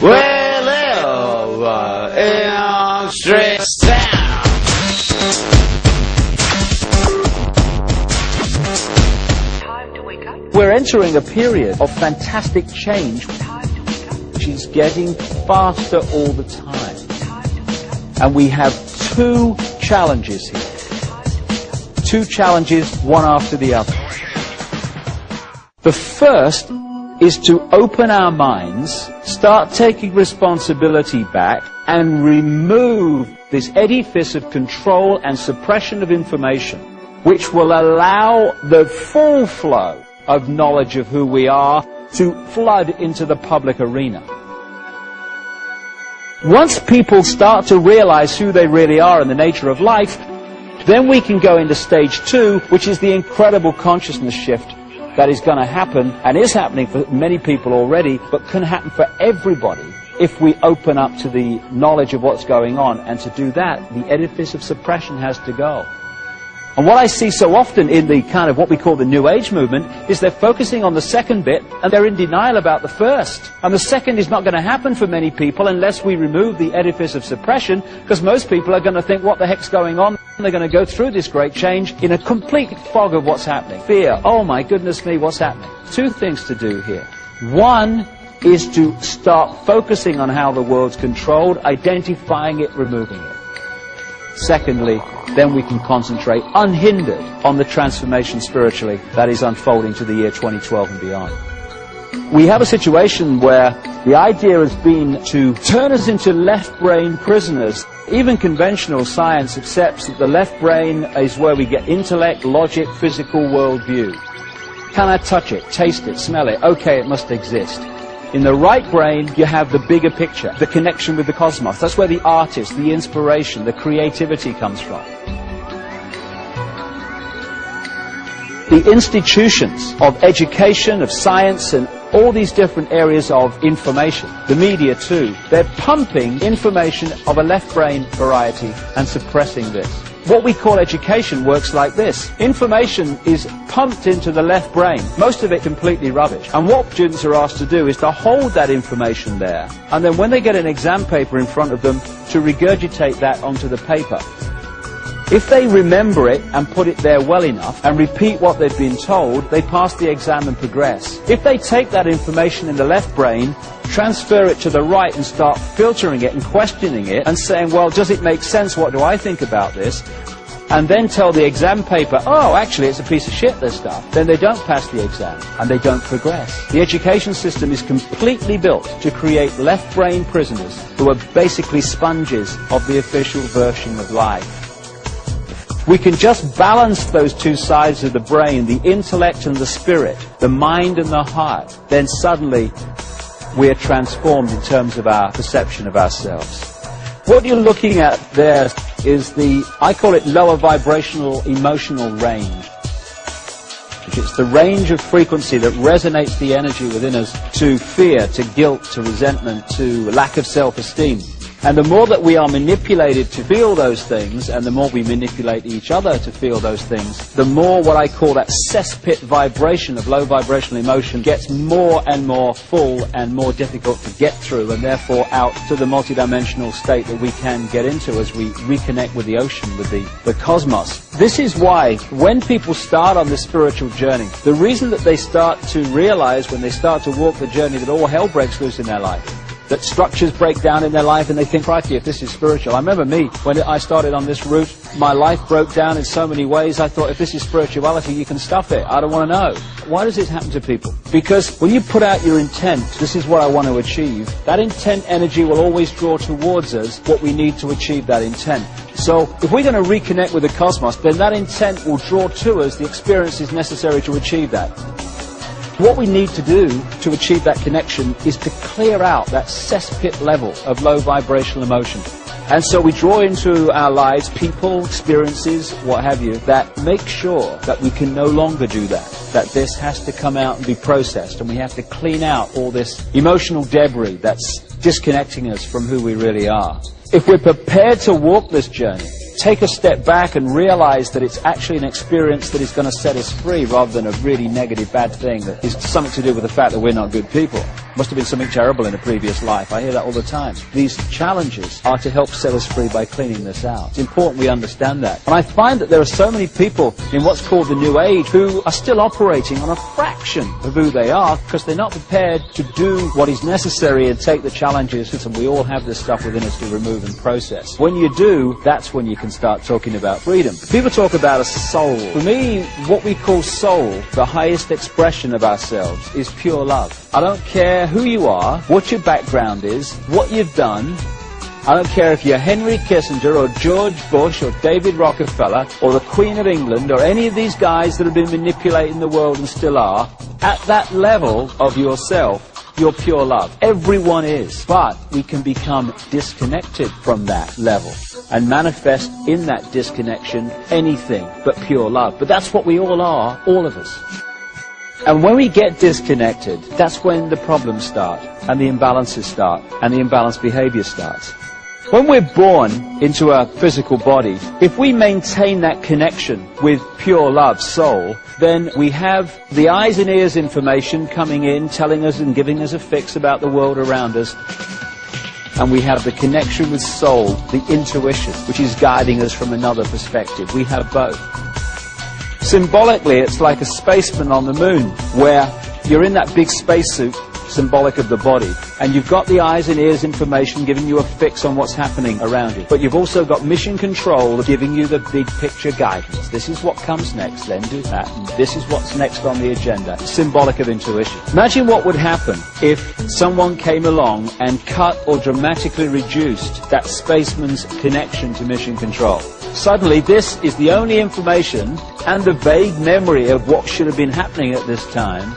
We live in a street town. We're entering a period of fantastic change, which is getting faster all the time. And we have two challenges here. Two challenges, one after the other. The first is to open our minds, start taking responsibility back, and remove this edifice of control and suppression of information, which will allow the full flow of knowledge of who we are to flood into the public arena. Once people start to realize who they really are and the nature of life, then we can go into stage two, which is the incredible consciousness shift that is going to happen, and is happening for many people already, but can happen for everybody if we open up to the knowledge of what's going on. And to do that, the edifice of suppression has to go. And what I see so often in the kind of what we call the New Age movement is they're focusing on the second bit and they're in denial about the first. And the second is not going to happen for many people unless we remove the edifice of suppression, because most people are going to think, what the heck's going on? And they're going to go through this great change in a complete fog of what's happening. Fear, oh my goodness me, what's happening? Two things to do here. One is to start focusing on how the world's controlled, identifying it, removing it. Secondly, then we can concentrate unhindered on the transformation spiritually that is unfolding to the year 2012 and beyond. We have a situation where the idea has been to turn us into left brain prisoners. Even conventional science accepts that the left brain is where we get intellect, logic, physical worldview. Can I touch it, taste it, smell it? Okay, it must exist. In the right brain, you have the bigger picture, the connection with the cosmos. That's where the artist, the inspiration, the creativity comes from. The institutions of education, of science, and all these different areas of information, the media too, they're pumping information of a left brain variety and suppressing this. What we call education works like this. Information is pumped into the left brain, most of it completely rubbish. And what students are asked to do is to hold that information there, and then when they get an exam paper in front of them, to regurgitate that onto the paper. If they remember it and put it there well enough and repeat what they've been told, they pass the exam and progress. If they take that information in the left brain, transfer it to the right and start filtering it and questioning it and saying, well, does it make sense? What do I think about this? And then tell the exam paper, oh, actually it's a piece of shit, this stuff. Then they don't pass the exam and they don't progress. The education system is completely built to create left brain prisoners who are basically sponges of the official version of life. We can just balance those two sides of the brain, the intellect and the spirit, the mind and the heart, then suddenly we are transformed in terms of our perception of ourselves. What you're looking at there is I call it lower vibrational emotional range. It's the range of frequency that resonates the energy within us to fear, to guilt, to resentment, to lack of self-esteem. And the more that we are manipulated to feel those things, and the more we manipulate each other to feel those things, the more what I call that cesspit vibration of low vibrational emotion gets more and more full and more difficult to get through, and therefore out to the multidimensional state that we can get into as we reconnect with the ocean, with the cosmos. This is why when people start on this spiritual journey, the reason that they start to realize when they start to walk the journey that all hell breaks loose in their life, that structures break down in their life and they think, crikey, if this is spiritual. I remember me, when I started on this route, my life broke down in so many ways. I thought, if this is spirituality, you can stuff it. I don't want to know. Why does this happen to people? Because when you put out your intent, this is what I want to achieve, that intent energy will always draw towards us what we need to achieve that intent. So if we're going to reconnect with the cosmos, then that intent will draw to us the experiences necessary to achieve that. What we need to do to achieve that connection is to clear out that cesspit level of low vibrational emotion. And so we draw into our lives people, experiences, what have you, that make sure that we can no longer do that. That this has to come out and be processed, and we have to clean out all this emotional debris that's disconnecting us from who we really are. If we're prepared to walk this journey, take a step back and realize that it's actually an experience that is going to set us free rather than a really negative, bad thing that is something to do with the fact that we're not good people. Must have been something terrible in a previous life. I hear that all the time. These challenges are to help set us free by cleaning this out. It's important we understand that. And I find that there are so many people in what's called the New Age who are still operating on a fraction of who they are because they're not prepared to do what is necessary and take the challenges. And we all have this stuff within us to remove and process. When you do, that's when you can start talking about freedom. People talk about a soul. For me, what we call soul, the highest expression of ourselves, is pure love. I don't care who you are, what your background is, what you've done. I don't care if you're Henry Kissinger or George Bush or David Rockefeller or the Queen of England or any of these guys that have been manipulating the world and still are. At that level of yourself, you're pure love. Everyone is. But we can become disconnected from that level and manifest in that disconnection anything but pure love. But that's what we all are, all of us. And when we get disconnected, that's when the problems start, and the imbalances start, and the imbalanced behavior starts. When we're born into a physical body, if we maintain that connection with pure love, soul, then we have the eyes and ears information coming in, telling us and giving us a fix about the world around us. And we have the connection with soul, the intuition, which is guiding us from another perspective. We have both. Symbolically, it's like a spaceman on the moon, where you're in that big spacesuit, symbolic of the body, and you've got the eyes and ears information giving you a fix on what's happening around you. But you've also got mission control giving you the big picture guidance. This is what comes next, then do that, and this is what's next on the agenda. Symbolic of intuition. Imagine what would happen if someone came along and cut or dramatically reduced that spaceman's connection to mission control. Suddenly, this is the only information and the vague memory of what should have been happening at this time.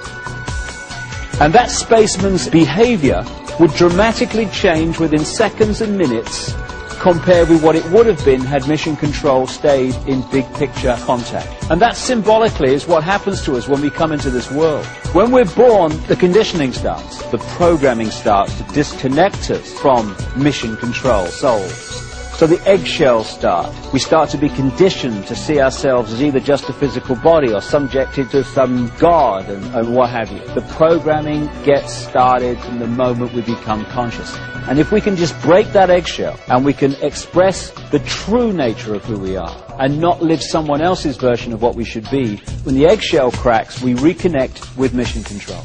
And that spaceman's behavior would dramatically change within seconds and minutes compared with what it would have been had mission control stayed in big picture contact. And that symbolically is what happens to us when we come into this world. When we're born, the conditioning starts. The programming starts to disconnect us from mission control, soul. So the eggshells start. We start to be conditioned to see ourselves as either just a physical body or subjected to some god and what have you. The programming gets started from the moment we become conscious. And if we can just break that eggshell and we can express the true nature of who we are and not live someone else's version of what we should be, when the eggshell cracks, we reconnect with mission control.